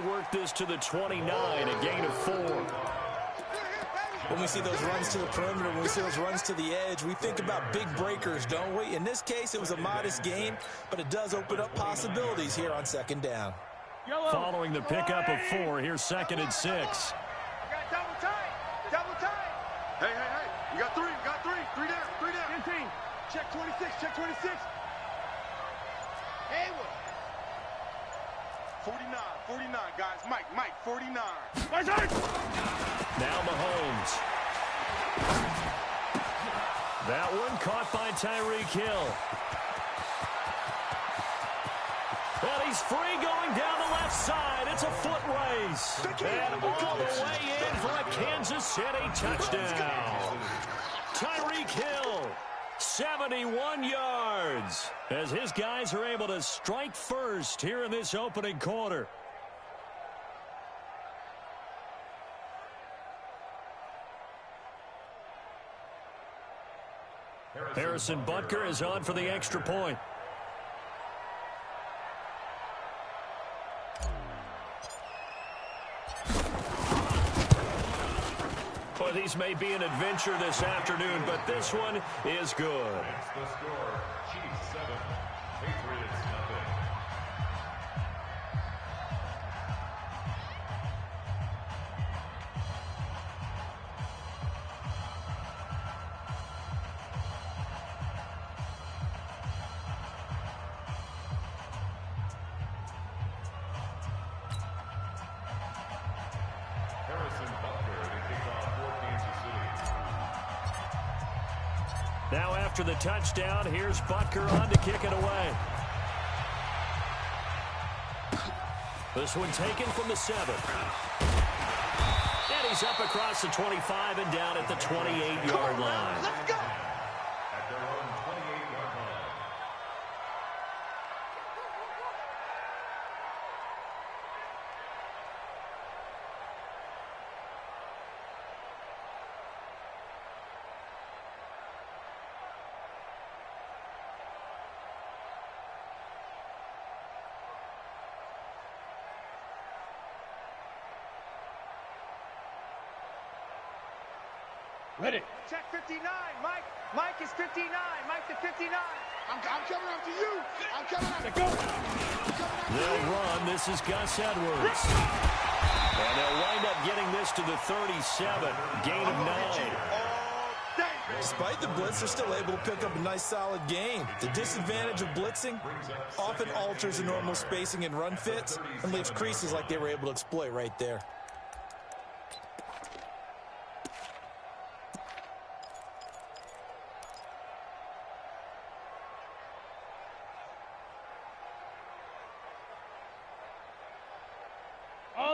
work this to the 29, a gain of 4. When we see those runs to the perimeter, when we see those runs to the edge, we think about big breakers, don't we? In this case, it was a modest gain, but it does open up possibilities here on second down. Following the pickup of 4, here's 2nd and 6. Double tight. Double tight. Hey. You got 3. 3 down. 15. Check 26. 49, guys. Mike, 49. Now Mahomes. That one caught by Tyreek Hill. And he's free going down the left side. It's a foot race. And all the way in for a Kansas City touchdown. Tyreek Hill, 71 yards, as his guys are able to strike first here in this opening quarter. Harrison Butker is on for the extra point. Well, these may be an adventure this afternoon, but this one is good. That's the score. Chiefs 7, Patriots nothing. Now after the touchdown, here's Butker on to kick it away. This one taken from the 7. And he's up across the 25 and down at the 28-yard line. Let's go. At their own 28-yard line. Ready. Check 59. Mike is 59. Mike to 59. I'm coming after you. I'm coming after you. They'll run. This is Gus Edwards. And they'll wind up getting this to the 37. Gain of 9. Despite the blitz, they're still able to pick up a nice solid gain. The disadvantage of blitzing often alters the normal spacing and run fits and leaves creases like they were able to exploit right there.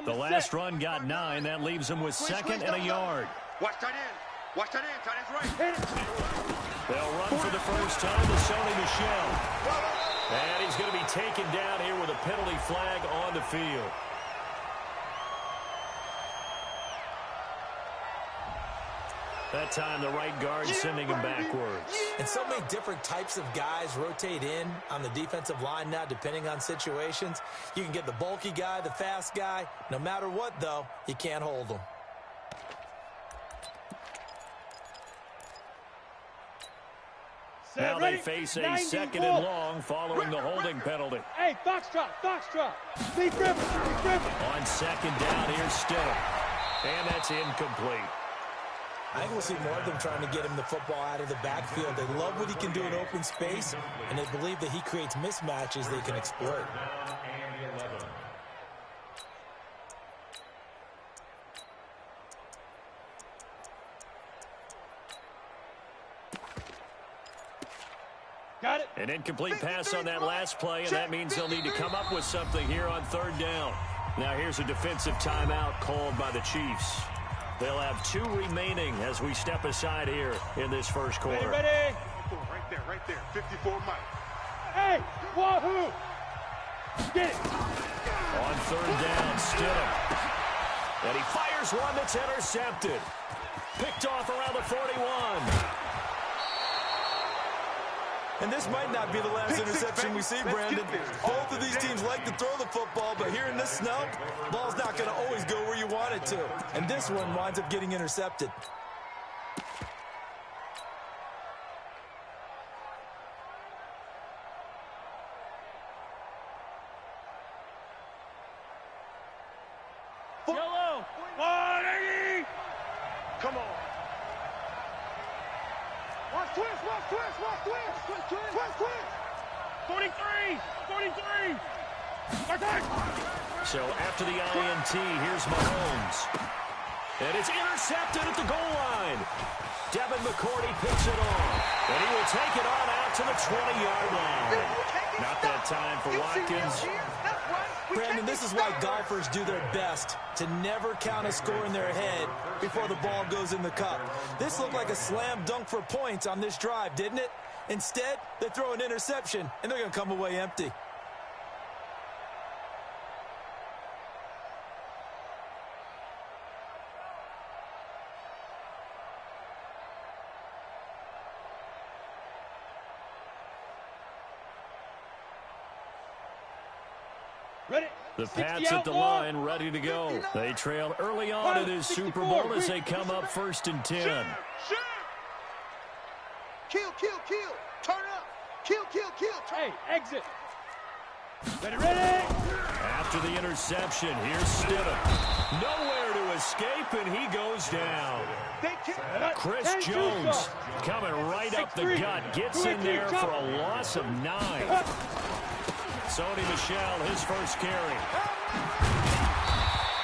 The last run got 9. That leaves him with 2nd and a yard. Watch tight end. Tight end's right. They'll run for the first time to Sony Michel. And he's going to be taken down here with a penalty flag on the field. That time the right guard sending him backwards. And so many different types of guys rotate in on the defensive line now depending on situations. You can get the bulky guy, the fast guy. No matter what, though, you can't hold them. Now they face a 2nd and long following the holding penalty. Hey, foxtrot. Be Griffin. On 2nd down, here's Stidham. And that's incomplete. I think we'll see more of them trying to get him the football out of the backfield. They love what he can do in open space, and they believe that he creates mismatches they can exploit. Got it. An incomplete pass on that last play, and that means they'll need to come up with something here on 3rd down. Now here's a defensive timeout called by the Chiefs. They'll have 2 remaining as we step aside here in this first quarter. Ready. Right there. 54 Mike. Hey, wahoo! Get it. On 3rd down, Stidham. And he fires one that's intercepted. Picked off around the 41. And this might not be the last interception we see, Brandon. Both of these teams like to throw the football, but here in this snow, ball's not going to always go where you want it to. And this one winds up getting intercepted. Yellow. 180. Come on. Watch twist, watch twist, watch twist. Twist, twist. 43. 43. So after the INT, here's Mahomes. And it's intercepted at the goal line. Devin McCourty picks it off. And he will take it on out to the 20-yard line. Not that time for Watkins. Brandon, this is why golfers do their best to never count a score in their head before the ball goes in the cup. This looked like a slam dunk for points on this drive, didn't it? Instead, they throw an interception, and they're going to come away empty. Ready. The Pats at the line, ready to go. They trail early on in this Super Bowl as they come up 1st and 10. Shoot! Kill, kill, kill. Turn up. Kill, kill, kill. Hey, exit. Ready. After the interception, here's Stidham. Nowhere to escape, and he goes down. Chris Jones coming right up the gut. Gets in there for a loss of 9. Sony Michel, his first carry.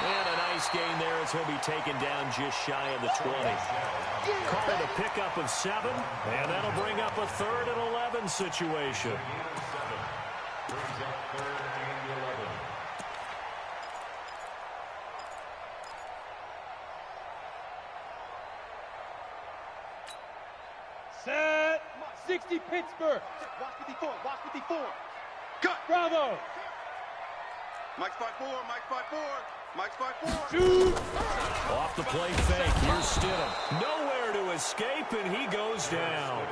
And a nice gain there as he'll be taken down just shy of the 20. Call it a pickup of 7, and that'll bring up a 3rd and 11 situation. Set. 60 Pittsburgh. Watch 54. Watch 54. Cut. Bravo. Mike's 5-4. Mike's 5-4. Mike's 5-4. Shoot. Off the play fake. Here's Stidham. Nowhere to escape, and he goes down.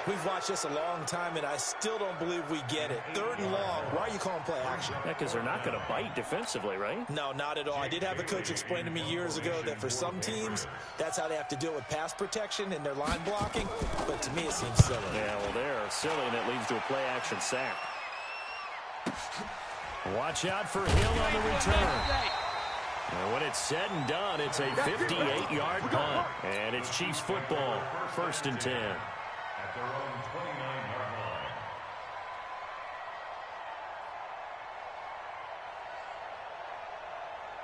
We've watched this a long time, and I still don't believe we get it. 3rd and long. Why are you calling play action? Yeah, because they're not going to bite defensively, right? No, not at all. I did have a coach explain to me years ago that for some teams, that's how they have to deal with pass protection and their line blocking. But to me, it seems silly. Yeah, well, they're silly, and it leads to a play-action sack. Watch out for Hill on the return. And when it's said and done, it's a 58-yard punt. And it's Chiefs football, 1st and 10. At their own 29-yard line.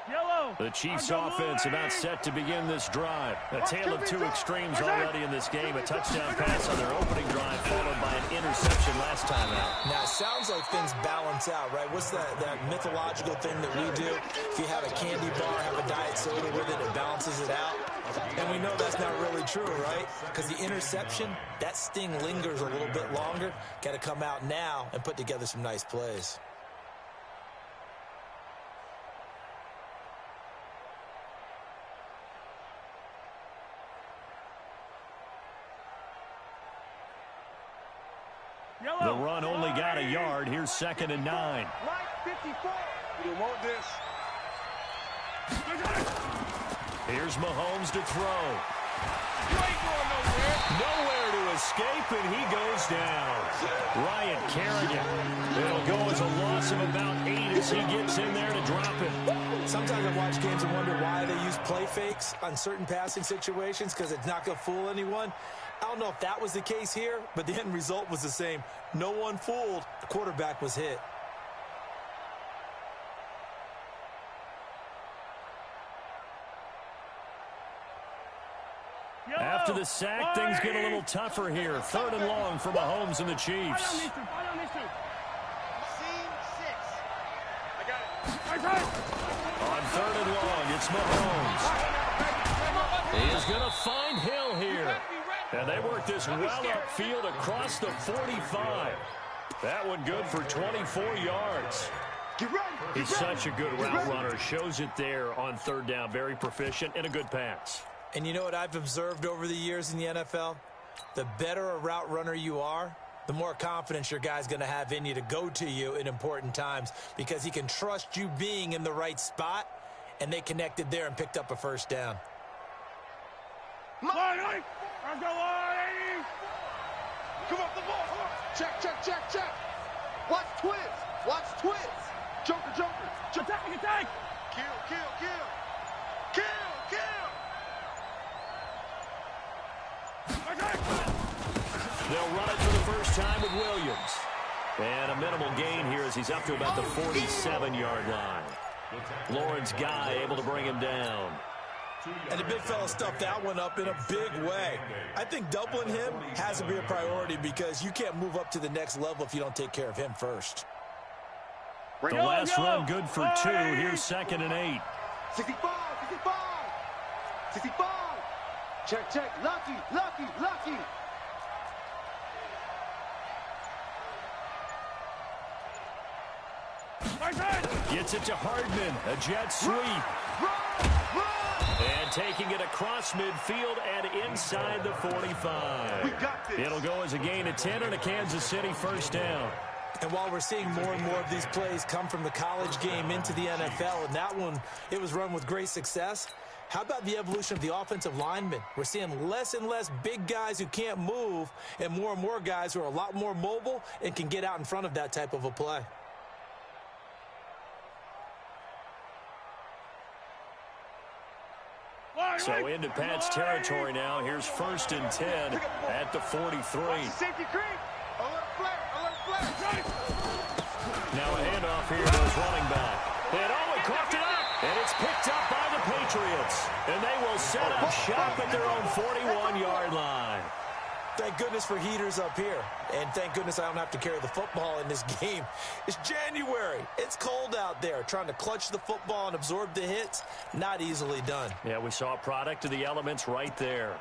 Yellow. The Chiefs offense about set to begin this drive. A tale of two extremes already in this game. A touchdown pass on their opening drive followed by an interception last time out. Now, it sounds like things balance out, right? What's that mythological thing that we do? If you have a candy bar, have a diet soda with it, it balances it out. And we know that's not really true, right? Because the interception, that sting lingers a little bit longer. Got to come out now and put together some nice plays. The run only got a yard. Here's 2nd and 9. Right 54. You want this? Here's Mahomes to throw. You ain't going nowhere. Nowhere to escape, and he goes down. Ryan Kerrigan. It'll go as a loss of about 8 as he gets in there to drop it. Sometimes I watch games and wonder why they use play fakes on certain passing situations, because it's not going to fool anyone. I don't know if that was the case here, but the end result was the same. No one fooled. The quarterback was hit. After the sack, things get a little tougher here. 3rd and long for Mahomes and the Chiefs. Scene 6. I got it. On 3rd and long, it's Mahomes. He is going to find Hill here. And they work this well upfield across the 45. That one good for 24 yards. He's such a good route runner. Shows it there on 3rd down. Very proficient and a good pass. And you know what I've observed over the years in the NFL? The better a route runner you are, the more confidence your guy's going to have in you to go to you in important times because he can trust you being in the right spot, and they connected there and picked up a first down. Line! Let's go, line! Come off the ball. Check, check, check, check. Watch twins. Watch twins. Joker, joker. Attack, attack! Kill, kill, kill. Kill, kill. Attack! They'll run it for the first time with Williams. And a minimal gain here as he's up to about the 47-yard line. Lauren's guy able to bring him down. And the big fella stuffed that one up in a big way. I think doubling him has to be a priority because you can't move up to the next level if you don't take care of him first. The last run good for 2. Here's 2nd and 8. 65, 65. 65. Check, check. Lucky, lucky, lucky. Gets it to Hardman. A jet sweep. And taking it across midfield and inside the 45. We got this. It'll go as a gain of 10 and a Kansas City first down. And while we're seeing more and more of these plays come from the college game into the NFL, and that one, it was run with great success, how about the evolution of the offensive linemen? We're seeing less and less big guys who can't move and more guys who are a lot more mobile and can get out in front of that type of a play. So into Pat's territory now. Here's 1st and 10 at the 43. Safety creep. Alert flare, alert flare. Now a handoff here to his running back. And he coughed it up. And it's picked up by the Patriots. And they will set up shop at their own 41-yard line. Thank goodness for heaters up here. And thank goodness I don't have to carry the football in this game. It's January. It's cold out there. Trying to clutch the football and absorb the hits, not easily done. Yeah, we saw a product of the elements right there.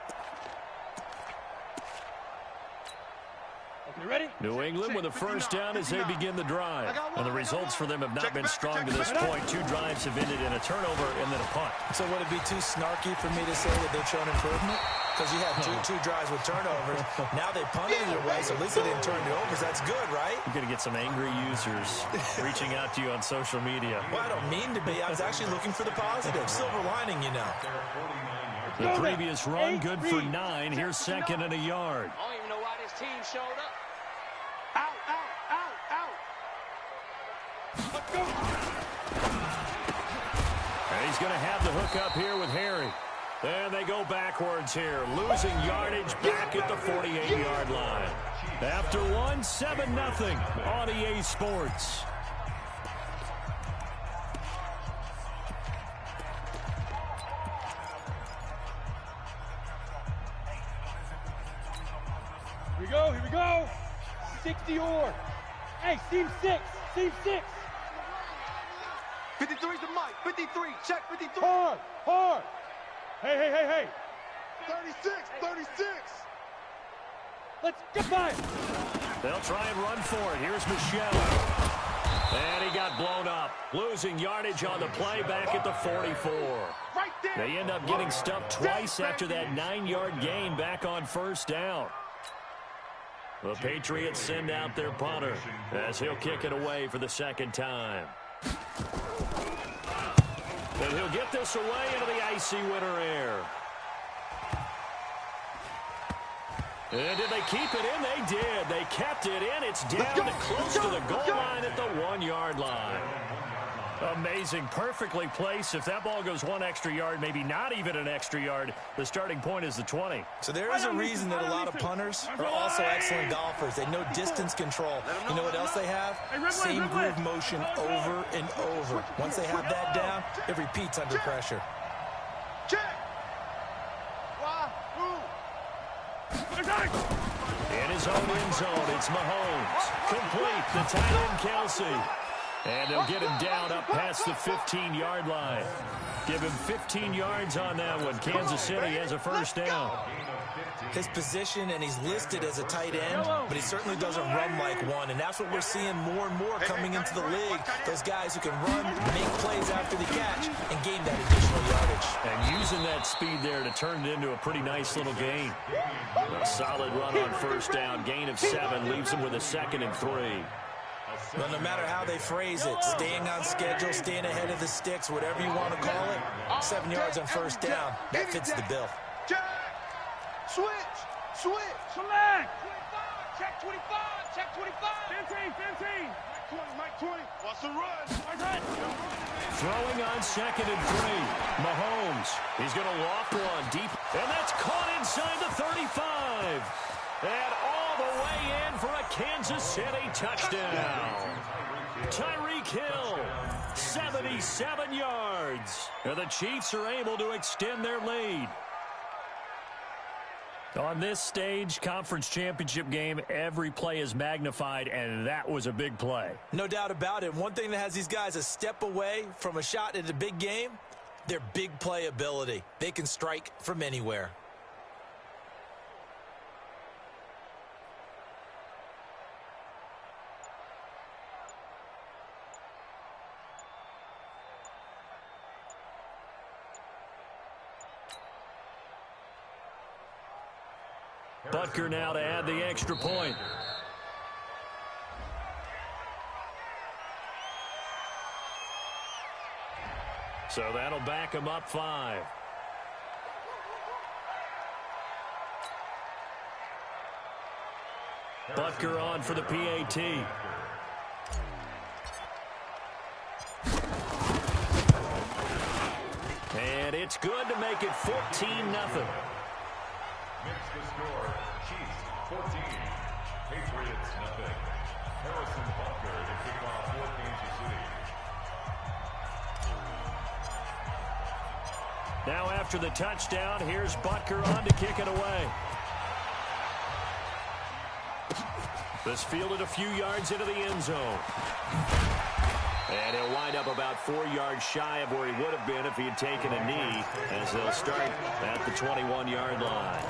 You ready? New England with a first down as they begin the drive. And the results for them have not been strong to this point. 2 drives have ended in a turnover and then a punt. So would it be too snarky for me to say that they've shown improvement? Because you had two drives with turnovers. Now they punted it away, so at least they didn't turn it over. So that's good, right? You're going to get some angry users reaching out to you on social media. Well, I don't mean to be. I was actually looking for the positive. Silver lining, you know. The previous run good for 9. Here's 2nd and a yard. I don't even know why this team showed up. Out, out, out, out. Let's go! And he's going to have the hook up here with Harry. And they go backwards here, losing yardage back at the 48-yard line. After 1, 7-0 on EA Sports. Here we go. 60-or. Hey, seam 6. Seam 6. 53's the mic. 53. Check 53. Hard. Hey. 36. 36. Let's get by. They'll try and run for it. Here's Michelle. And he got blown up. Losing yardage on the play back at the 44. Right there. They end up getting stuffed twice after that 9-yard gain back on first down. The Patriots send out their punter as he'll kick it away for the 2nd time. And he'll get this away into the icy winter air. And did they keep it in? They did. They kept it in. It's down close to the goal line at the 1-yard line. Amazing. Perfectly placed. If that ball goes 1 extra yard, maybe not even an extra yard, the starting point is the 20. So there is a reason that a lot of punters are also excellent golfers. They know distance control. You know what else they have? Same groove motion over and over. Once they have that down, it repeats under pressure. Check. Why? In his own end zone, it's Mahomes. Complete. The tight end, Kelsey. And they'll get him down up past the 15-yard line. Give him 15 yards on that one. Kansas City has a first down. His position, and he's listed as a tight end, but he certainly doesn't run like one, and that's what we're seeing more and more coming into the league. Those guys who can run, make plays after the catch, and gain that additional yardage. And use using that speed there to turn it into a pretty nice little gain. A solid run on first down. Gain of 7 leaves them with a 2nd and 3. Well, no matter how they phrase it, staying on schedule, staying ahead of the sticks, whatever you want to call it, 7 yards on first down, that fits the bill. Switch. Select. Check 25. Check 25. 15. Mike 20. Wants to run. Throwing on 2nd and 3. Mahomes. He's going to loft one deep. And that's caught inside the 35. And all the way in for a Kansas City touchdown. Tyreek Hill, 77 yards. And the Chiefs are able to extend their lead. On this stage, conference championship game, every play is magnified, and that was a big play. No doubt about it. One thing that has these guys a step away from a shot at a big game, their big play ability. They can strike from anywhere. Butker now to add the extra point. So that'll back him up 5. Butker on for the PAT. And it's good to make it 14-0. Makes the score, Chiefs 14, Patriots nothing. Harrison Butker to kick off for Kansas City. Now after the touchdown, here's Butker on to kick it away. This fielded a few yards into the end zone. And he'll wind up about 4 yards shy of where he would have been if he had taken a knee, as they'll start at the 21-yard line.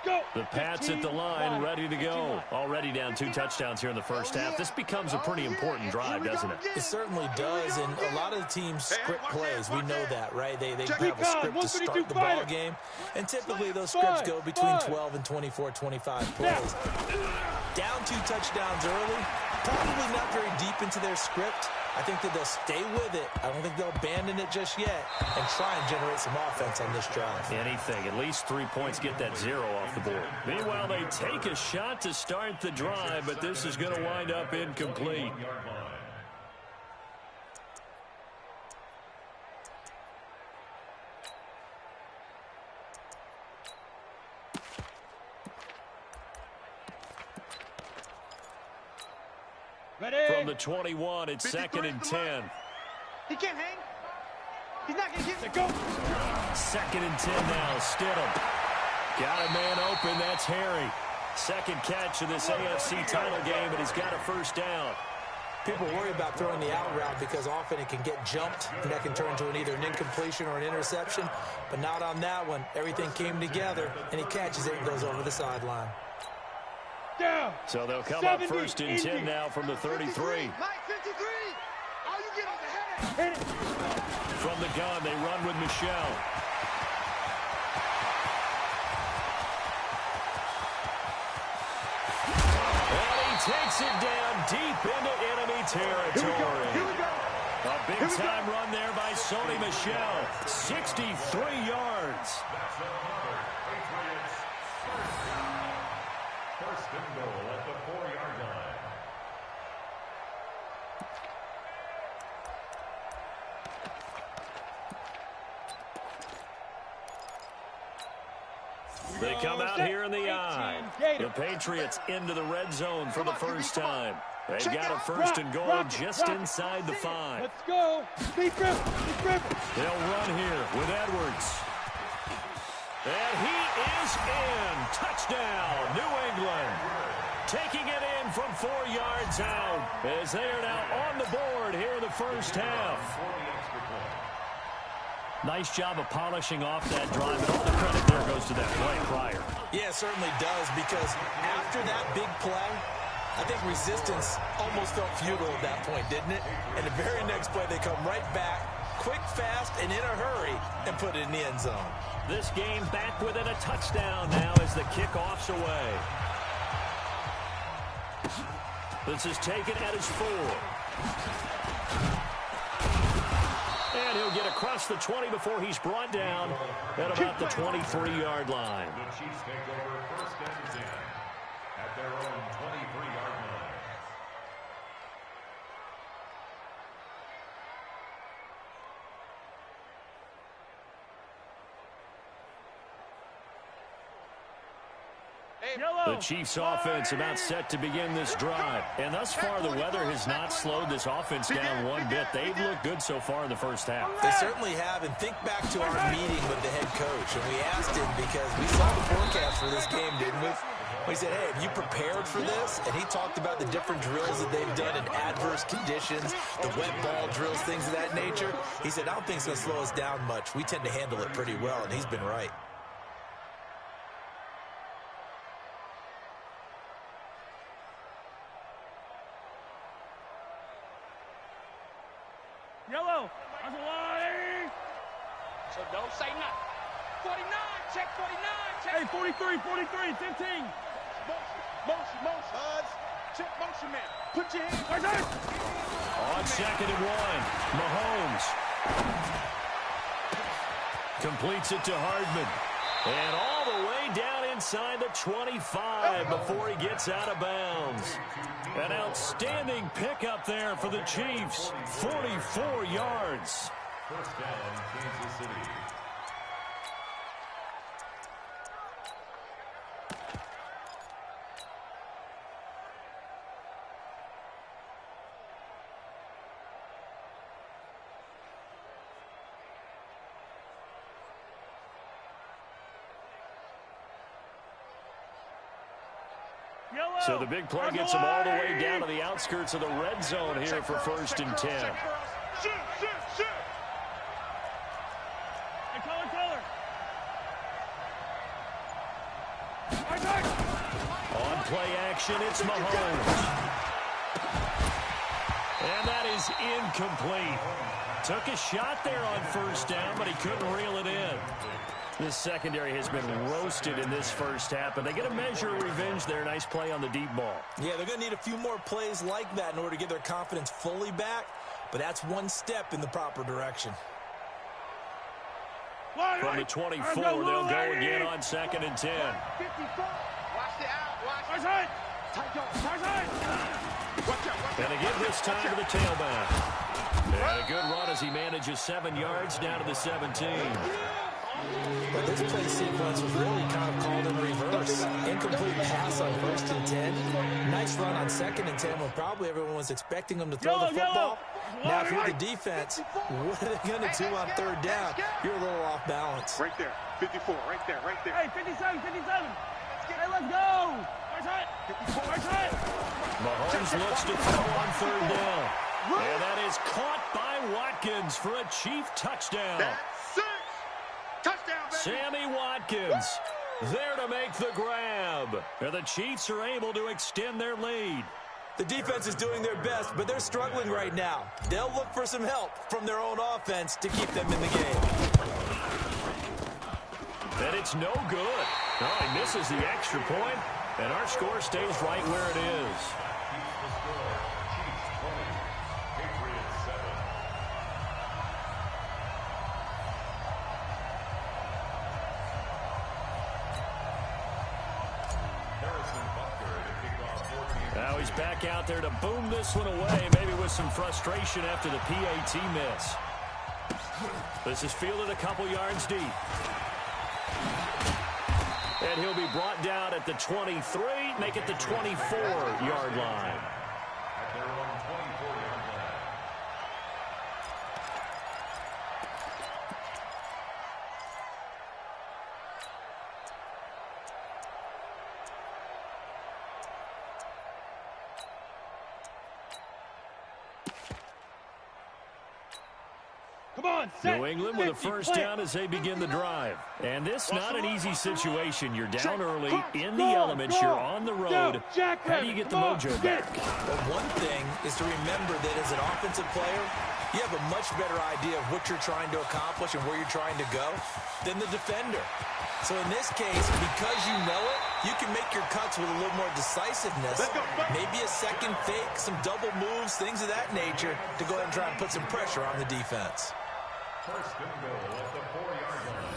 Go. The Pats at the line, ready to go. Already down 2 touchdowns here in the first half. This becomes a pretty important drive, doesn't it? It certainly does, and a lot of the teams script plays. We know that, right? They have a script to start the ball game, and typically those scripts go between 12 and 24, 25 plays. Down 2 touchdowns early, probably not very deep into their script. I think that they'll stay with it. I don't think they'll abandon it just yet and try and generate some offense on this drive. Anything. At least 3 points, get that 0 off the board. Meanwhile, they take a shot to start the drive, but this is going to wind up incomplete. From the 21, it's 2nd and 10. He can't hang. He's not going to get it. Go. 2nd and 10 now. Stidham. Got a man open. That's Harry. Second catch of this AFC title game, and he's got a first down. People worry about throwing the out route because often it can get jumped, and that can turn into either an incompletion or an interception. But not on that one. Everything came together, and he catches it and goes over the sideline. Down. So they'll come up 1st and 10 now from the 33. Mike 53. All you get on the head. From the gun, they run with Michelle. And he takes it down deep into enemy territory. Here we go. A big-time run there by Sony Michel. 63 yards. That's another Patriots first and goal at the 4-yard line. They come out here in the eye. The Patriots into the red zone for the first time. They've got a 1st and goal just inside the 5. Let's go. Deep grip. They'll run here with Edwards. And he is in. Touchdown, New England. Taking it in from 4 yards out as they are now on the board here in the first half. Nice job of polishing off that drive, and all the credit there goes to that play prior. Yeah, it certainly does, because after that big play, I think resistance almost felt futile at that point, didn't it? And the very next play, they come right back, quick, fast, and in a hurry, and put it in the end zone. This game back within a touchdown now as the kickoff's away. This is taken at his 4. And he'll get across the 20 before he's brought down at about the 23-yard line. The Chiefs take over first and 10 at their own 23-yard line. The Chiefs offense about set to begin this drive. And thus far, the weather has not slowed this offense down one bit. They've looked good so far in the first half. They certainly have. And think back to our meeting with the head coach. And we asked him because we saw the forecast for this game, didn't we? We said, hey, have you prepared for this? And he talked about the different drills that they've done in adverse conditions, the wet ball drills, things of that nature. He said, I don't think it's going to slow us down much. We tend to handle it pretty well, and he's been right. Yellow. That's a line. So don't say nothing. 49, check 49, check. Hey, 43, 43, 15. Motion. Check motion, man. Put your hands. Right there. On 2nd and 1, Mahomes completes it to Hardman. And all the way down inside the 25 before he gets out of bounds. An outstanding pickup there for the Chiefs. 44 yards. First down, Kansas City. So the big play gets him all the way down to the outskirts of the red zone here for 1st and 10. Shoot. Hey, color. Right there. On play action, it's Mahomes. And that is incomplete. Took a shot there on 1st down, but he couldn't reel it in. This secondary has been roasted in this first half, but they get a measure of revenge there. Nice play on the deep ball. Yeah, they're going to need a few more plays like that in order to get their confidence fully back, but that's one step in the proper direction. From the 24, they'll go again on 2nd and 10. 54. Watch the out. Watch Right. And they give this time to the tailback. And a good run as he manages 7 yards down to the 17. But this play sequence was really kind of called in reverse. Incomplete pass on 1st and 10. Nice run on 2nd and 10 when probably everyone was expecting them to throw the football. Now, if you're the defense, what are they going to do on 3rd down? You're a little off balance. Right there. 54. Right there. Hey, 57. Hey, let's go. Right side. Mahomes looks to throw on 3rd down. And that is caught by Watkins for a Chief touchdown. That's 6. Touchdown, baby. Sammy Watkins there to make the grab. And the Chiefs are able to extend their lead. The defense is doing their best, but they're struggling right now. They'll look for some help from their own offense to keep them in the game. And it's no good. Oh, he misses the extra point, and our score stays right where it is. Keeps the score. Chiefs 20, Patriots 7. Harrison Butker to kick off 14. Now he's back out there to boom this one away, maybe with some frustration after the PAT miss. This is fielded a couple yards deep. And he'll be brought down at the 23, make it the 24-yard line. At their own 24-yard line. New England with a first down as they begin the drive. And this not an easy situation. You're down early, in the elements, you're on the road. How do you get the mojo back? Well, one thing is to remember that as an offensive player, you have a much better idea of what you're trying to accomplish and where you're trying to go than the defender. So in this case, because you know it, you can make your cuts with a little more decisiveness. Maybe a second fake, some double moves, things of that nature to go ahead and try and put some pressure on the defense. First and goal at the 4-yard line.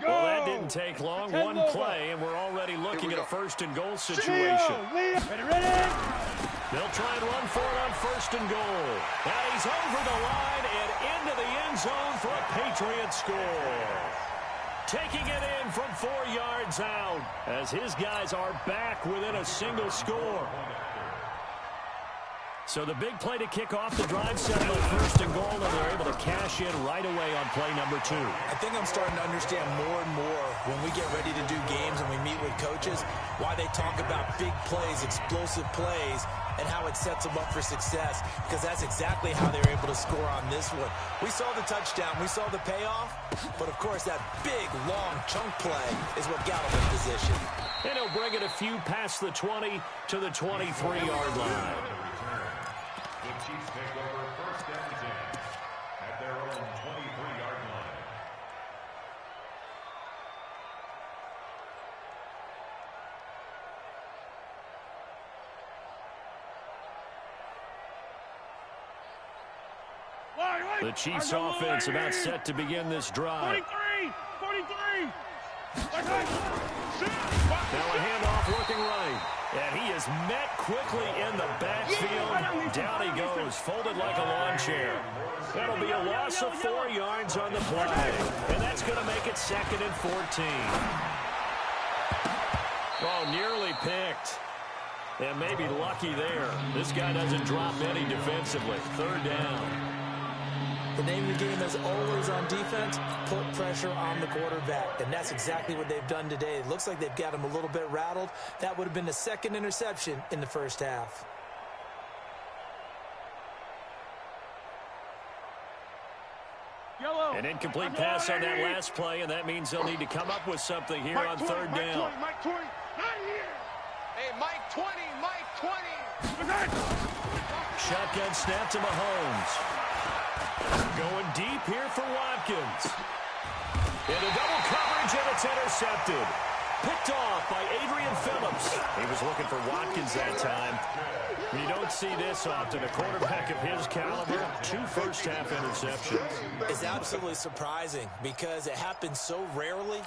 Well, that didn't take long. One play, and we're already looking at a first and goal situation. Ready? They'll try and run for it on first and goal. And he's over the line and into the end zone for a Patriot score. Taking it in from 4 yards out as his guys are back within a single score. So the big play to kick off the drive set on first and goal, and they're able to cash in right away on play number 2. I think I'm starting to understand more and more when we get ready to do games and we meet with coaches why they talk about big plays, explosive plays, and how it sets them up for success, because that's exactly how they were able to score on this one. We saw the touchdown, we saw the payoff, but of course that big, long chunk play is what got them in position. And he'll bring it a few past the 20 to the 23-yard line. The Chiefs take over first and 10 at their own 23-yard line. The Chiefs offense about set to begin this drive. 43! Now a handoff looking right. And he is met quickly in the backfield. Down he goes, folded like a lawn chair. That'll be a loss of 4 yards on the play. And that's going to make it 2nd and 14. Oh, nearly picked. And maybe lucky there. This guy doesn't drop any defensively. 3rd down. The name of the game is always on defense, put pressure on the quarterback. And that's exactly what they've done today. It looks like they've got him a little bit rattled. That would have been the 2nd interception in the first half. An incomplete pass on that last play, and that means they'll need to come up with something here on 3rd down. Mike 20, not here. Hey, Mike 20, Mike 20. Shotgun snap to Mahomes. Going deep here for Watkins. Into double coverage, and it's intercepted. Picked off by Adrian Phillips. He was looking for Watkins that time. You don't see this often. A quarterback of his caliber, 2 first-half interceptions. It's absolutely surprising because it happens so rarely.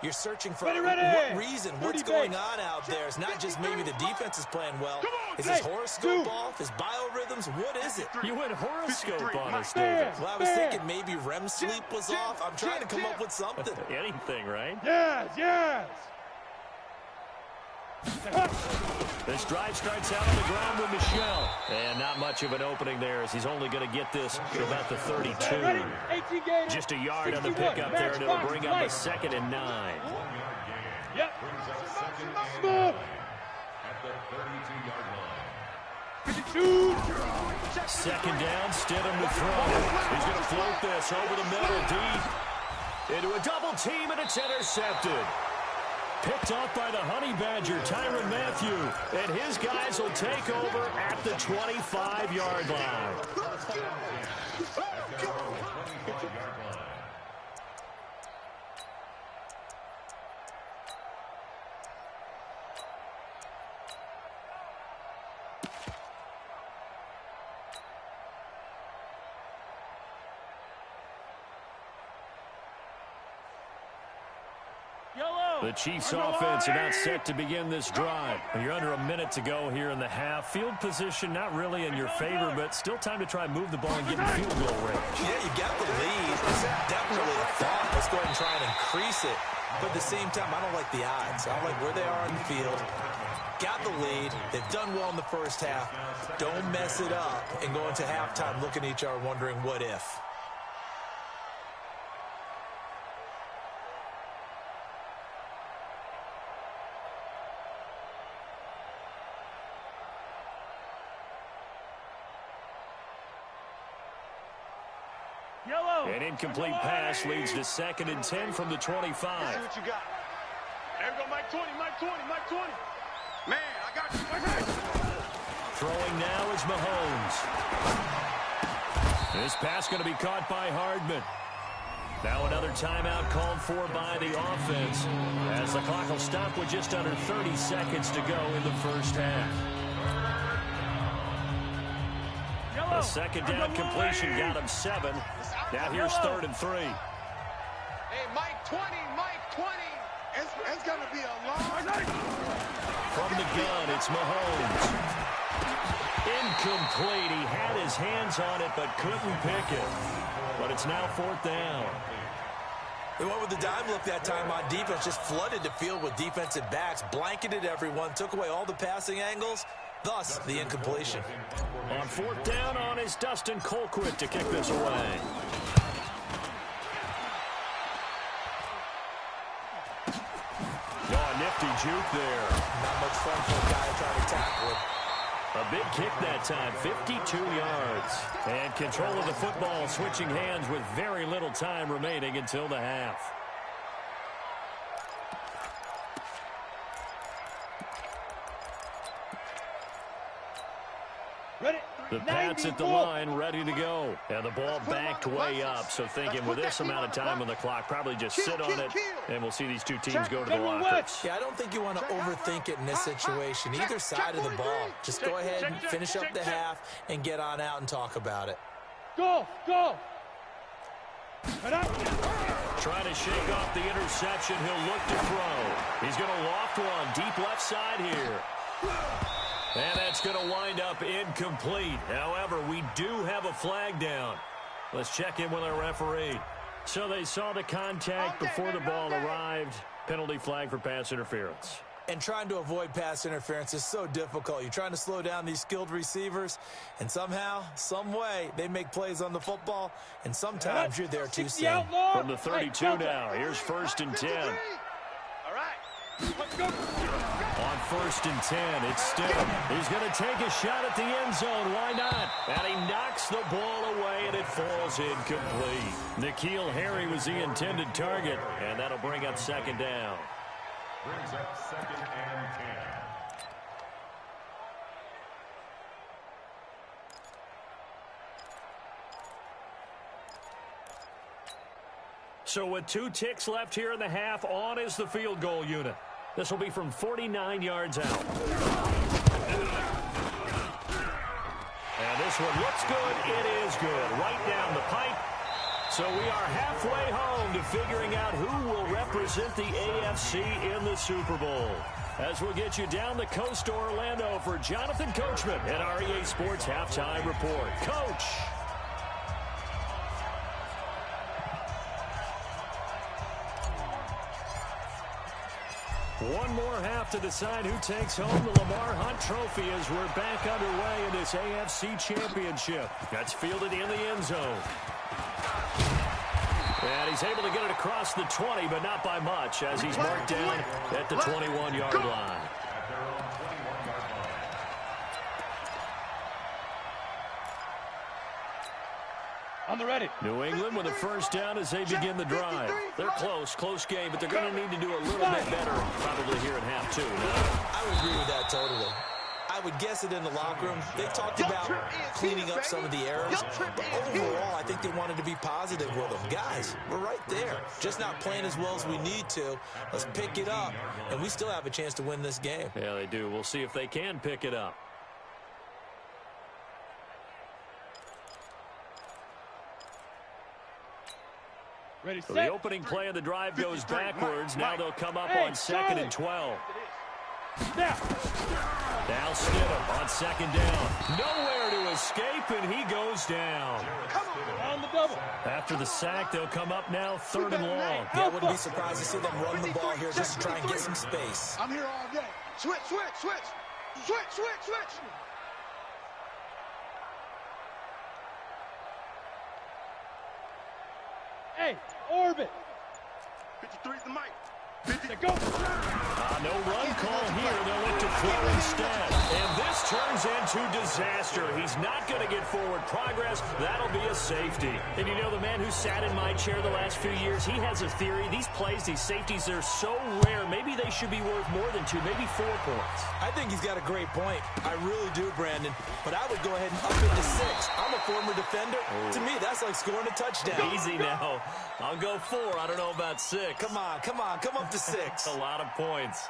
You're searching for Ready. what reason, what's going on out there. It's not just maybe the defense is playing well. Is his horoscope off? His biorhythms? What is it? You went horoscope on us, David. Well, I was thinking maybe REM sleep was off. I'm trying to come up with something. Anything, right? Yes! This drive starts out on the ground with Michelle. And not much of an opening there as he's only going to get this to about the 32. Just a yard on the pickup there, and it'll bring up a 2nd and 9. Yep. At the 32-yard line. 2nd down, Stidham to throw. He's going to float this over the middle deep. Into a double team, and it's intercepted. Picked off by the Honey Badger, Tyrann Mathieu. And his guys will take over at the 25-yard line. The Chiefs offense about set to begin this drive. You're under a minute to go here in the half. Field position not really in your favor, but still time to try and move the ball and get in field goal range. Yeah, you got the lead. It's definitely a thought. Let's go ahead and try and increase it. But at the same time, I don't like the odds. I don't like where they are on the field. got the lead. They've done well in the first half. Don't mess it up and go into halftime looking at each other wondering what if. An incomplete pass leads to 2nd and 10 from the 25. See what you got. There we go, Mike 20, Mike 20, Mike 20. Man, I got you. Throwing now is Mahomes. This pass going to be caught by Hardman. Now another timeout called for by the offense, as the clock will stop with just under 30 seconds to go in the first half. The second down completion got him 7. Now here's 3rd and 3. Hey, Mike 20, Mike 20. It's going to be a long... From the gun, it's Mahomes. Incomplete. He had his hands on it, but couldn't pick it. But it's now 4th down. They went with the dime look that time on defense, just flooded the field with defensive backs, blanketed everyone, took away all the passing angles, thus the incompletion. On 4th down on is Dustin Colquitt to kick this away. Oh, nifty juke there. Not much fun for a guy trying to tackle it. A big kick that time, 52 yards. And control of the football switching hands with very little time remaining until the half. Ready? The Pats at the line, ready to go. And the ball backed way up, so thinking with this amount of time on the clock, probably just sit on it, and we'll see these two teams go to the lockers. Yeah, I don't think you want to overthink it in this situation. Either side of the ball. Just go ahead and finish up the half and get on out and talk about it. Go, go. Trying to shake off the interception. He'll look to throw. He's going to loft one deep left side here. And that's going to wind up incomplete. However, we do have a flag down. Let's check in with our referee. So they saw the contact before the ball arrived. Penalty flag for pass interference. And trying to avoid pass interference is so difficult. You're trying to slow down these skilled receivers, and somehow, some way, they make plays on the football, and sometimes you're there too soon. From the 32 now, here's 1st and 10. All right. Let's go. On 1st and 10, it's still. He's going to take a shot at the end zone. Why not? And he knocks the ball away, and it falls incomplete. N'Keal Harry was the intended target, and that'll bring up 2nd down. Brings up 2nd and 10. So with 2 ticks left here in the half, on is the field goal unit. This will be from 49 yards out. And this one looks good. It is good. Right down the pipe. So we are halfway home to figuring out who will represent the AFC in the Super Bowl. As we'll get you down the coast to Orlando for Jonathan Coachman at our EA Sports Halftime Report. Coach. One more half to decide who takes home the Lamar Hunt Trophy as we're back underway in this AFC Championship. That's fielded in the end zone. And he's able to get it across the 20, but not by much, as he's marked down at the 21-yard line. On the ready. New England with a 1st down as they begin the drive. They're close game, but they're going to need to do a little bit better probably here in half 2. I would agree with that totally. I would guess it in the locker room. They talked about cleaning up some of the errors, but overall, I think they wanted to be positive with them. Guys, we're right there. Just not playing as well as we need to. Let's pick it up, and we still have a chance to win this game. Yeah, they do. We'll see if they can pick it up. Ready, So set. the opening play of the drive goes backwards. Now they'll come up on 2nd and 12. Now Stidham on second down. Nowhere to escape, and he goes down. On the double. After the sack, they'll come up now 3rd and long. Yeah, I wouldn't be surprised to see them run the ball here just to try and get some space. I'm here all day. Switch, switch, switch. Switch, switch, switch. Hey, orbit. 53's the mic. Go. No run call here. They'll look to throw instead. And this turns into disaster. He's not going to get forward progress. That'll be a safety. And you know, the man who sat in my chair the last few years, he has a theory. These plays, these safeties, they're so rare. Maybe they should be worth more than 2, maybe 4 points. I think he's got a great point. I really do, Brandon. But I would go ahead and up it to 6. I'm a former defender. To me, that's like scoring a touchdown. Easy now. I'll go 4. I don't know about 6. Come on, come on. Come up to 6. A lot of points.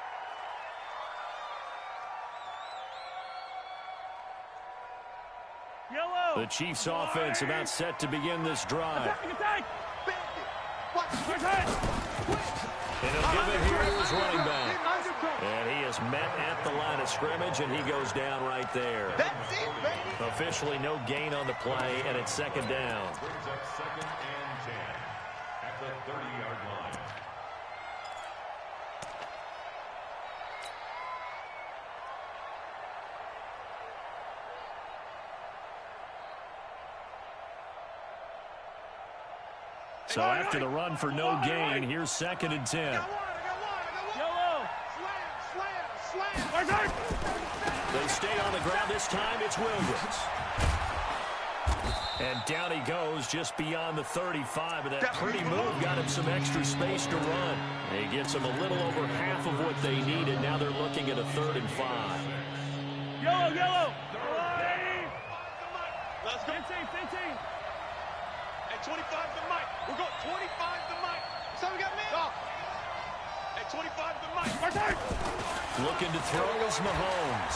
Yellow. The Chiefs offense about set to begin this drive. Attack. And he'll give it here to his running back. And he is met at the line of scrimmage, and he goes down right there. That's it, baby. Officially no gain on the play, and it's 2nd down. Brings up 2nd and 10 at the 30-yard line. So after the run for no gain, here's 2nd and 10. Yellow. Slam. They stay on the ground this time. It's Williams. And down he goes just beyond the 35. But that pretty move got him some extra space to run. He gets them a little over half of what they needed. Now they're looking at a 3rd and 5. Yellow. Let's go. 15. At 25 the mic. We're going 25 the mic. So we got me. At 25 the mic. Looking to throw is Mahomes.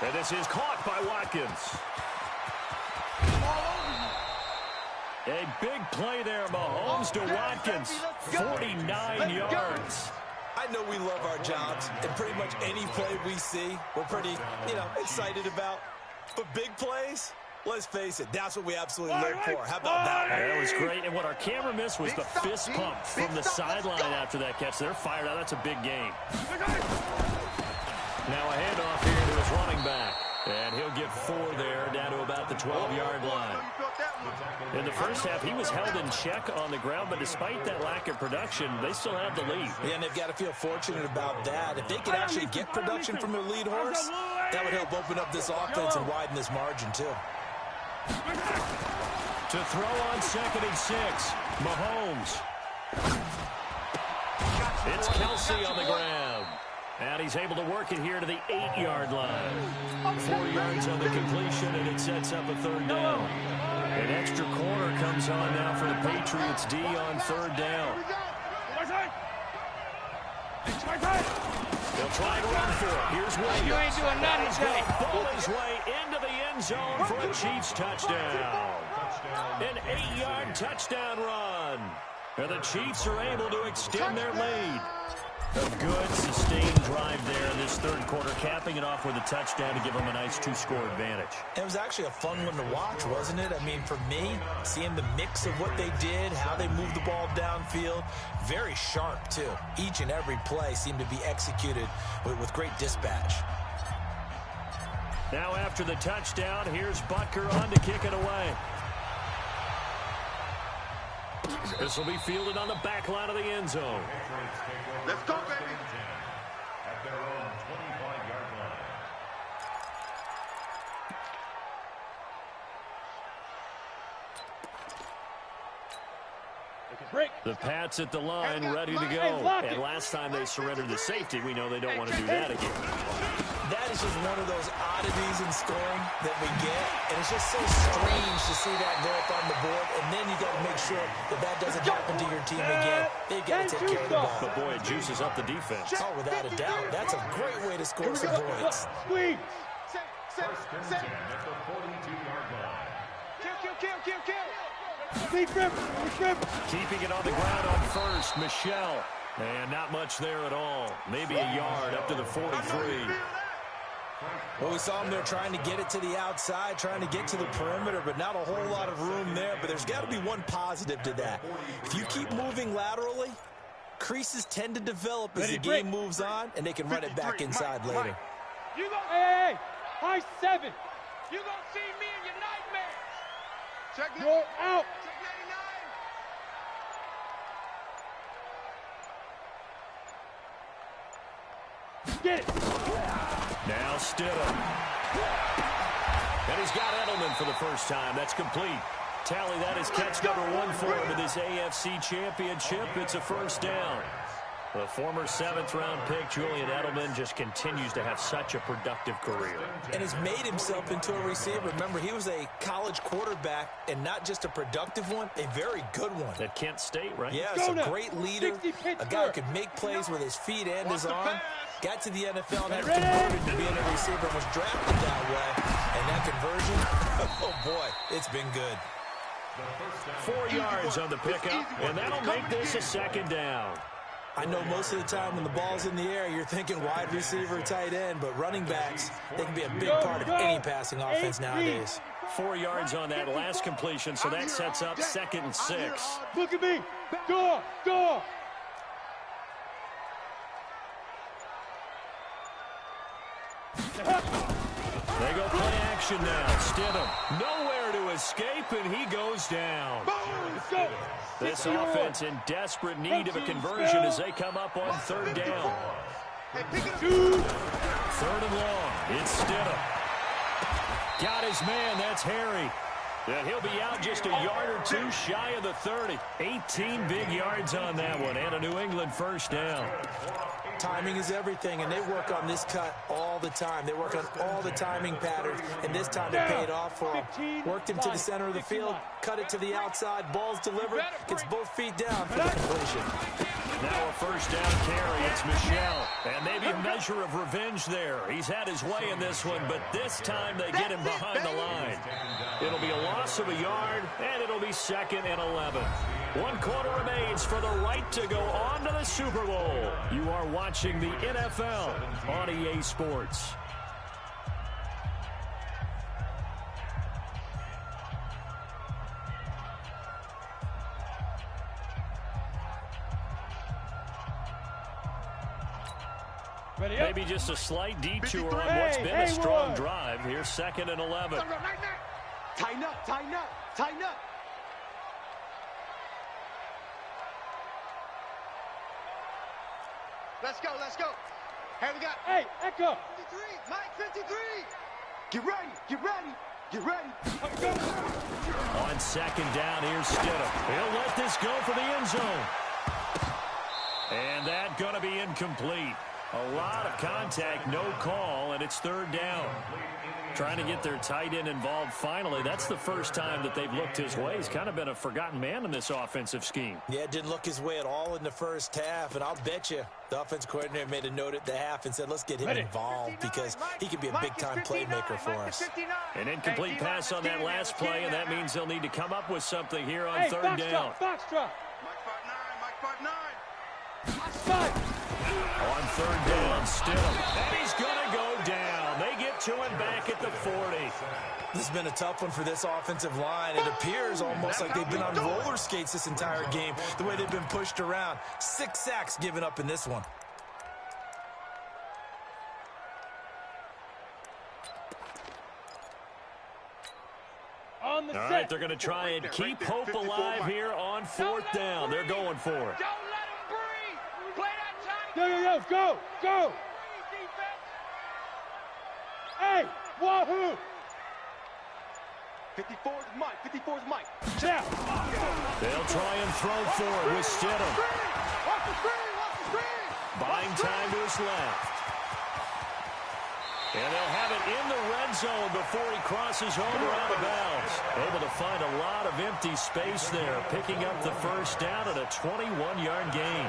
And this is caught by Watkins. A big play there, Mahomes to Watkins. 49 yards. I know we love our jobs, and pretty much any play we see, we're pretty, excited about. But big plays, let's face it, that's what we absolutely live for. How about that one? That was great. And what our camera missed was the fist pump from the sideline after that catch. They're fired out. That's a big game. Now a handoff here to his running back. And he'll get 4 there, down to about the 12-yard line. In the first half, he was held in check on the ground, but despite that lack of production, they still have the lead. Yeah, and they've got to feel fortunate about that. If they could actually get production from their lead horse, that would help open up this offense and widen this margin, too. To throw on 2nd and 6, Mahomes. It's Kelsey on the ground. And he's able to work it here to the 8-yard line. 4 yards on the completion, and it sets up a 3rd down. An extra corner comes on now for the Patriots D on 3rd down. They'll try to run for it. Here's Williams. You ain't doing nothing today. Ball his way into the end zone for a Chiefs touchdown. An 8-yard touchdown run. And the Chiefs are able to extend their lead. A good, sustained drive there in this 3rd quarter, capping it off with a touchdown to give them a nice 2-score advantage. It was actually a fun one to watch, wasn't it? I mean, for me, seeing the mix of what they did, how they moved the ball downfield, very sharp, too. Each and every play seemed to be executed with great dispatch. Now after the touchdown, here's Butker on to kick it away. This will be fielded on the back line of the end zone. Let's go, baby. At their own 25-yard line. The Pats at the line, ready to go. And last time they surrendered the safety, we know they don't want to do that again. That is just one of those oddities in scoring that we get, and it's just so strange to see that go up on the board, and then you got to make sure that that doesn't happen to your team again. They've got to take care of the ball. But boy, it juices up the defense. Oh, without a doubt. That's a great way to score some points. First and 10 at the 42-yard line. Kill. Keeping it on the ground on first, Michelle. And not much there at all. Maybe a yard up to the 43. Well, we saw him there trying to get it to the outside, trying to get to the perimeter, but not a whole lot of room there. But there's got to be one positive to that. If you keep moving laterally, creases tend to develop as the game moves on, and they can run it back inside later. You go, hey, high 7. You gonna see me in your nightmares. Check You're out. Check 99. Get it. Now Stidham. And he's got Edelman for the first time. That's complete. Tally that is catch number 1 for him in this AFC Championship. It's a first down. The former 7th-round pick, Julian Edelman, just continues to have such a productive career. And has made himself into a receiver. Remember, he was a college quarterback, and not just a productive one, a very good one. At Kent State, right? Yeah, it's a great leader, a guy who could make plays with his feet and his arm. Got to the NFL and had converted to being a receiver and was drafted that way. And that conversion, oh boy, it's been good. 4 yards on the pickup, and that'll make this a second down. I know most of the time when the ball's in the air, you're thinking wide receiver, tight end, but running backs, they can be a big part of any passing offense nowadays. 4 yards on that last completion, so that sets up 2nd and 6. Look at me. Go. They go play action now. Stidham nowhere to escape, and he goes down. This offense in desperate need of a conversion as they come up on 3rd down. 3rd and long. It's Stidham. Got his man. That's Harry. And he'll be out just a yard or 2 shy of the 30. 18 big yards on that one, and a New England first down. Timing is everything, and they work on this cut all the time. They work on all the timing patterns, and this time it paid off for him. Worked him to the center of the field, cut it to the outside, ball's delivered, gets both feet down for the completion. Now a first down carry. It's Michel. And maybe a measure of revenge there. He's had his way in this one, but this time they get him behind the line. It'll be a loss of a yard, and it'll be 2nd and 11. 1 quarter remains for the right to go on to the Super Bowl. You are watching the NFL on EA Sports. Maybe just a slight detour on what's been a strong drive. Here's 2nd and 11. Tighten up. Let's go. Here we go. Hey, Echo. 53, Mike 53. Get ready. On 2nd down, here's Stidham. He'll let this go for the end zone. And that's going to be incomplete. A lot of contact, no call, and it's 3rd down. Trying to get their tight end involved finally. That's the first time that they've looked his way. He's kind of been a forgotten man in this offensive scheme. Yeah, didn't look his way at all in the first half, and I'll bet you the offense coordinator made a note at the half and said, let's get him involved because he can be a big-time playmaker for us. An incomplete pass on that last play, and that means they'll need to come up with something here on 3rd down. Box drop. Mike 5'9". On 3rd down, Stidham. And he's going to go down. They get to him back at the 40. This has been a tough one for this offensive line. It appears almost like they've been on roller skates this entire game, the way they've been pushed around. 6 sacks given up in this one. All right, they're going to try and keep hope alive here on 4th down. They're going for it. Don't let him breathe. Play that tight. Go. Hey, wahoo. 54 is Mike. Now. They'll try and throw for it with Stidham. Watch the screen. Buying time to his left. And they'll have it in the red zone before he crosses over out of bounds. Able to find a lot of empty space there, picking up the first down at a 21-yard gain.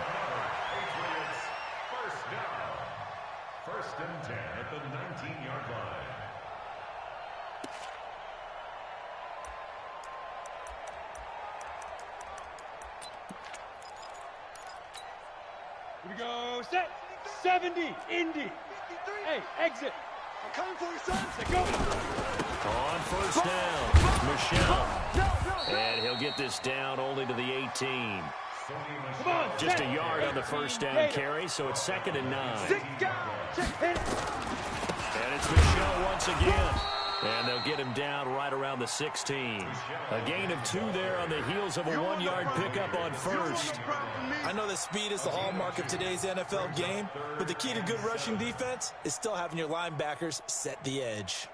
First down. 1st and 10 at the 19-yard line. Here we go. Set. 70. Indy. Hey, exit. I'm coming for you, son. Let's go. On first down, Michelle. And he'll get this down only to the 18. Come on. Just a yard on the first down carry, so it's 2nd and 9. And it's Michelle once again. And they'll get him down right around the 16. A gain of 2 there on the heels of a 1-yard pickup on first. I know that speed is the hallmark of today's NFL game, but the key to good rushing defense is still having your linebackers set the edge.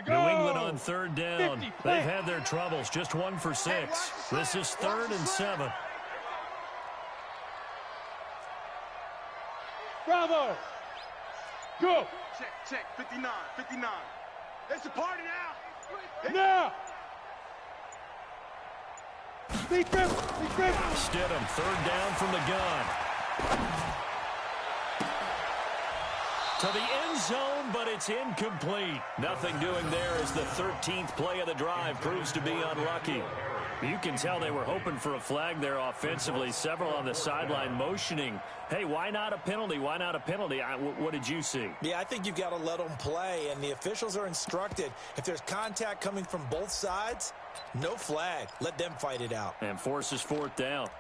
New England on 3rd down. They've had their troubles. Just 1 for 6. This is 3rd and 7. Bravo. Go. Check. 59. It's a party now. Now. Be careful. Stidham, 3rd down from the gun. To the end zone, but it's incomplete. Nothing doing there as the 13th play of the drive proves to be unlucky. You can tell they were hoping for a flag there offensively. Several on the sideline motioning. Hey, why not a penalty? Why not a penalty? What did you see? Yeah, I think you've got to let them play, and the officials are instructed. If there's contact coming from both sides, no flag. Let them fight it out. And forces 4th down.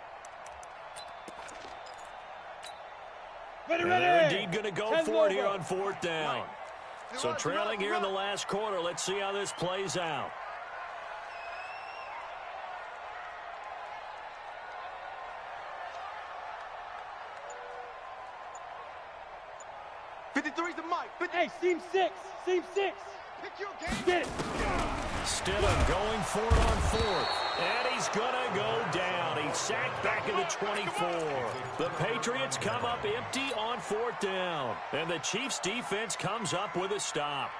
Ready. They're indeed going to go for it here on 4th down. So trailing here in the last quarter. Let's see how this plays out. Hey, seam 6. Pick your game. Get it. Stidham going for it on 4th. And he's going to go down. He's sacked back at the 24. The Patriots come up empty on 4th down. And the Chiefs defense comes up with a stop.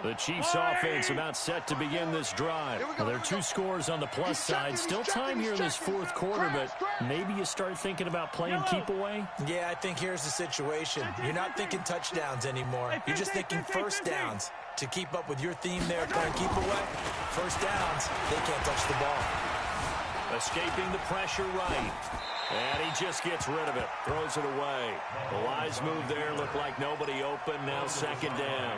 The Chiefs offense about set to begin this drive. Well, there are 2 scores on the plus side. Still time here in this 4th quarter, but maybe you start thinking about playing keep away? Yeah, I think here's the situation. You're not thinking touchdowns anymore. You're just thinking first downs. To keep up with your theme there, playing keep away, first downs, they can't touch the ball. Escaping the pressure right. And he just gets rid of it. Throws it away. The wise move there. Looked like nobody open. Now 2nd down.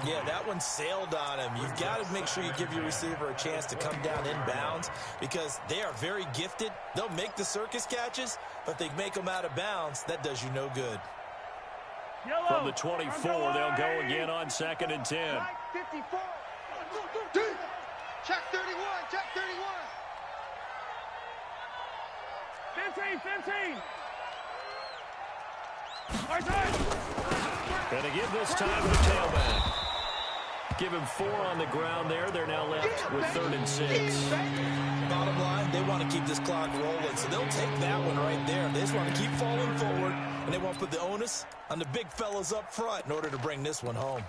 Yeah, that one sailed on him. You've got to make sure you give your receiver a chance to come down inbounds because they are very gifted. They'll make the circus catches, but they make them out of bounds. That does you no good. From the 24, they'll go again on 2nd and 10. 54. Check 31. 15. Our time. Gonna give this time to the tailback. Give him 4 on the ground there. They're now left with 3rd and 6. Bottom line, they want to keep this clock rolling, so they'll take that one right there. They just want to keep falling forward, and they won't put the onus on the big fellas up front in order to bring this one home.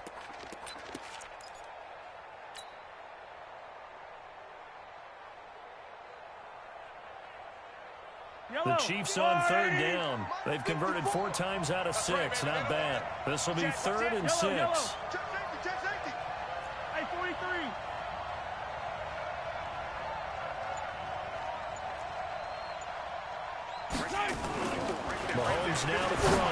The Chiefs on 3rd down. They've converted 4 times out of 6. Not bad. This will be 3rd and 6. Hey, 43. Mahomes now to throw.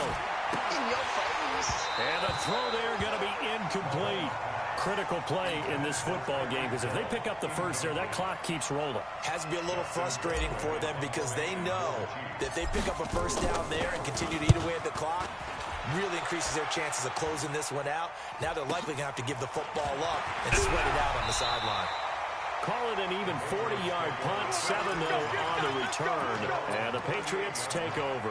And the throw there going to be incomplete. Critical play in this football game because if they pick up the first there, that clock keeps rolling. Has to be a little frustrating for them because they know that if they pick up a first down there and continue to eat away at the clock, really increases their chances of closing this one out. Now they're likely going to have to give the football up and sweat it out on the sideline. Call it an even 40-yard punt, 7-0 on the return, and the Patriots take over.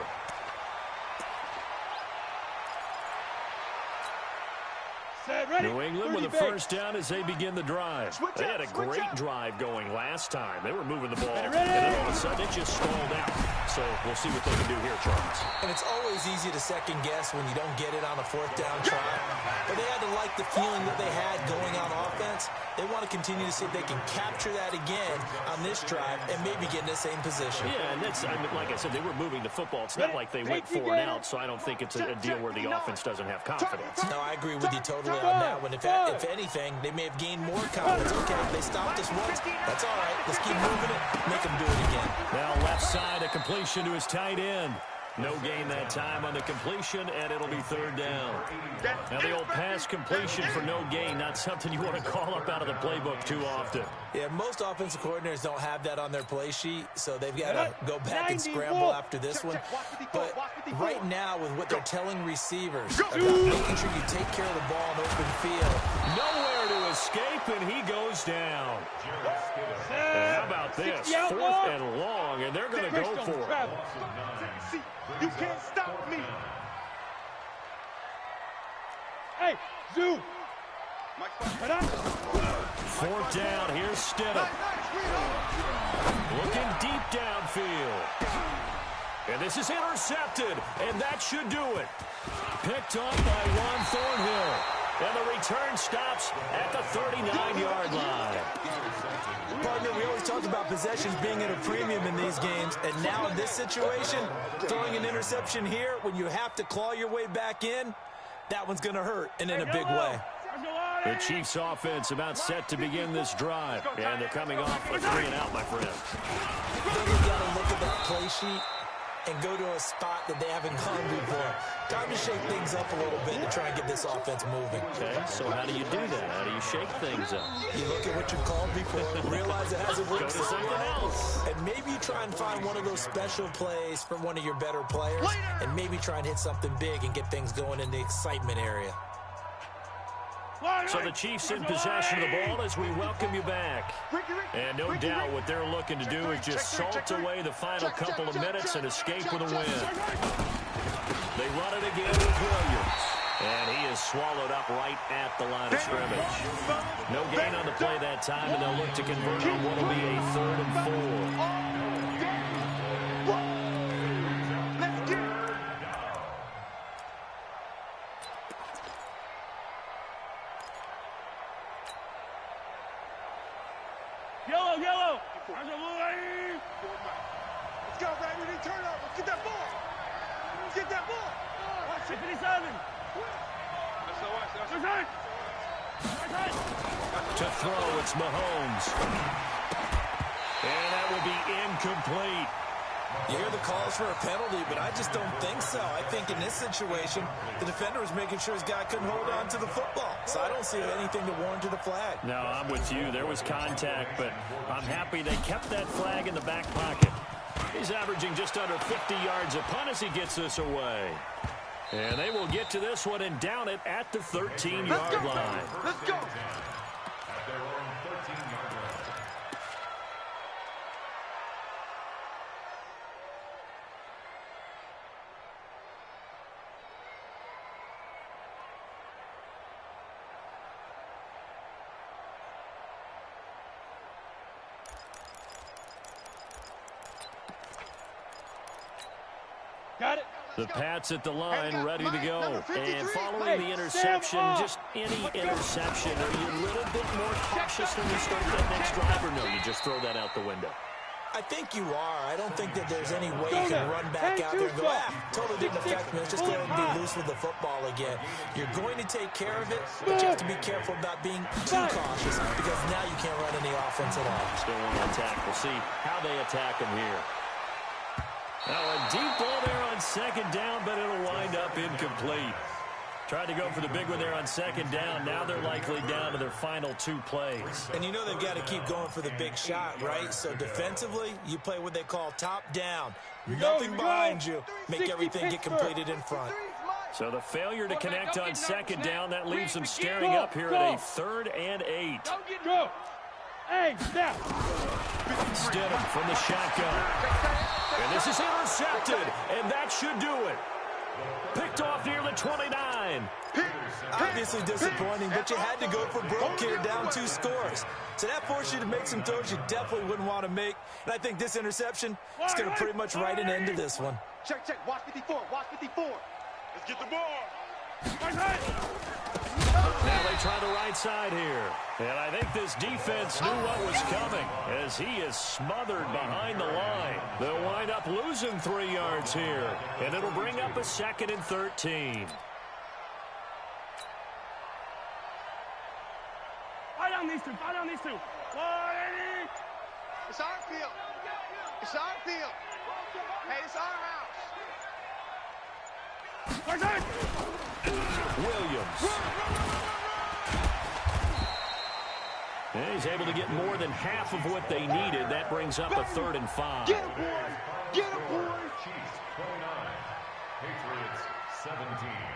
New England with a first down as they begin the drive. They had a great drive going last time. They were moving the ball, and then all of a sudden it just stalled out. So we'll see what they can do here, Charles. And it's always easy to second guess when you don't get it on a fourth down try. But they had to like the feeling that they had going on offense. They want to continue to see if they can capture that again on this drive and maybe get in the same position. Yeah, and that's, I mean, like I said, they were moving the football. It's not like they went 4 and out, so I don't think it's a deal where the offense doesn't have confidence. No, I agree with you totally on that one. If anything, they may have gained more confidence. Okay, they stopped us once. That's all right. Let's keep moving it. Make them do it again. Now left side, a completion to his tight end. No gain that time on the completion, and it'll be third down. Now the old pass completion for no gain, not something you want to call up out of the playbook too often. Yeah, most offensive coordinators don't have that on their play sheet, so they've got to go back and scramble after this one. But right now, with what they're telling receivers about making sure you take care of the ball in open field. Nowhere to escape, and he goes down. And how about this? 4th and long, and they're going to go for it. You can't stop me. Hey, Zoo. 4th down, here's Stidham. Looking deep downfield. And this is intercepted, and that should do it. Picked up by Juan Thornhill. And the return stops at the 39-yard line. Partner, we always talk about possessions being at a premium in these games, and now in this situation, throwing an interception here when you have to claw your way back in, that one's going to hurt, and in a big way. The Chiefs offense about set to begin this drive, and they're coming off a 3 and out, my friend. Then you've got to look at that play sheet and go to a spot that they haven't gone before. Time to shake things up a little bit to try and get this offense moving. Okay, so how do you do that? How do you shake things up? You look at what you called before, realize it hasn't worked Go to something else. and maybe you try and find one of those special plays from one of your better players, and maybe try and hit something big and get things going in the excitement area. So the Chiefs in possession of the ball as we welcome you back. And no doubt what they're looking to do is just salt away the final couple of minutes and escape with a win. They run it again with Williams. And he is swallowed up right at the line of scrimmage. No gain on the play that time, and they'll look to convert on what will be a 3rd and 4. Yellow. Let's go, baby. Turn up. Let's get that ball. Let's get that ball. Watch 57. To throw, it's Mahomes. And that will be incomplete. You hear the calls for a penalty, but I just don't think so. I think in this situation, the defender was making sure his guy couldn't hold on to the football. So I don't see anything to warrant to the flag. No, I'm with you. There was contact, but I'm happy they kept that flag in the back pocket. He's averaging just under 50 yards a punt as he gets this away. And they will get to this one and down it at the 13-yard line. Let's go. Got it. The Pats at the line, ready to go. And following the interception, just any interception, are you a little bit more cautious when you start that next drive, or no, you just throw that out the window? I think you are. I don't think that there's any way you can run back out there and go, totally didn't affect me. Let's just go ahead and be loose with the football again. You're going to take care of it, but you have to be careful about being too cautious because now you can't run any offense at all. Still want to attack. We'll see how they attack him here. Now a deep ball there on 2nd down, but it'll wind up incomplete. Tried to go for the big one there on 2nd down. Now they're likely down to their final 2 plays. And you know they've got to keep going for the big shot, right? So defensively, you play what they call top down. Nothing behind you. Make everything get completed in front. So the failure to connect on 2nd down, that leaves them staring up here at a 3rd and 8. Go. Hey, snap. Stidham from the shotgun. And this is intercepted, and that should do it. Picked off near the 29. Obviously disappointing, but you had to go for broke here, down 2 scores. So that forced you to make some throws you definitely wouldn't want to make. And I think this interception is going to pretty much write an end to this one. Check, check. Watch 54. Watch 54. Let's get the ball. Now they try the right side here. And I think this defense knew what was coming as he is smothered behind the line. They'll wind up losing 3 yards here. And it'll bring up a 2nd and 13. Fire down these two. Fire down these two. It's our field. It's our field. Hey, it's our house. Williams. And he's able to get more than half of what they needed. That brings up a 3rd and 5. Get him, boy. Get him, boy. Chiefs 29, Patriots 17.